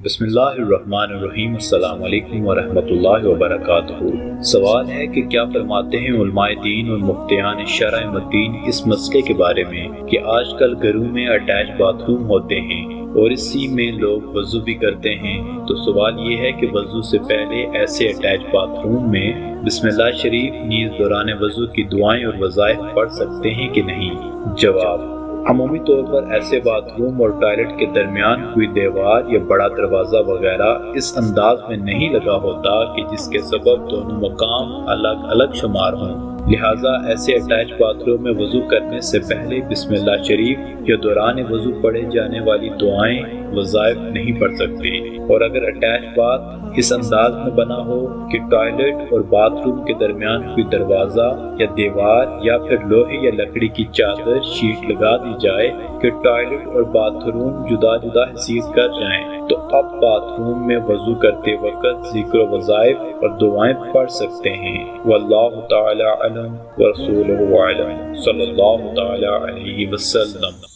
بسم اللہ الرحمن الرحیم۔ السلام علیکم ورحمۃ اللہ وبرکاتہ۔ سوال ہے کہ کیا فرماتے ہیں علماء دین اور مفتیان شرع مدین اس مسئلے کے بارے میں کہ آج کل گھروں میں اٹیچ باتھ روم ہوتے ہیں اور اسی میں لوگ وضو بھی کرتے ہیں، تو سوال یہ ہے کہ وضو سے پہلے ایسے اٹیچ باتھ روم میں بسم اللہ شریف نیز دوران وضو کی دعائیں اور وظائف پڑھ سکتے ہیں کہ نہیں؟ جواب: عمومی طور پر ایسے باتھ روم اور ٹوائلٹ کے درمیان کوئی دیوار یا بڑا دروازہ وغیرہ اس انداز میں نہیں لگا ہوتا کہ جس کے سبب دونوں مقام الگ الگ شمار ہوں، لہٰذا ایسے اٹیچ باتھ روم میں وضو کرنے سے پہلے بسم اللہ شریف یا دوران وضو پڑھے جانے والی دعائیں وظائف نہیں پڑھ سکتے، اور اگر اٹیچ باتھ اس انداز میں بنا ہو کہ ٹوائلٹ اور باتھ روم کے درمیان کوئی دروازہ یا دیوار یا پھر لوہے یا لکڑی کی چادر شیٹ لگا دی جائے کہ ٹوائلٹ اور باتھ روم جدا جدا حیثیت کر جائیں، تو اب باتھ روم میں وضو کرتے وقت ذکر و وظائف اور دعائیں پڑھ سکتے ہیں۔ واللہ تعالی علم ورسولہ اعلم، صلی اللہ تعالی علیہ وسلم۔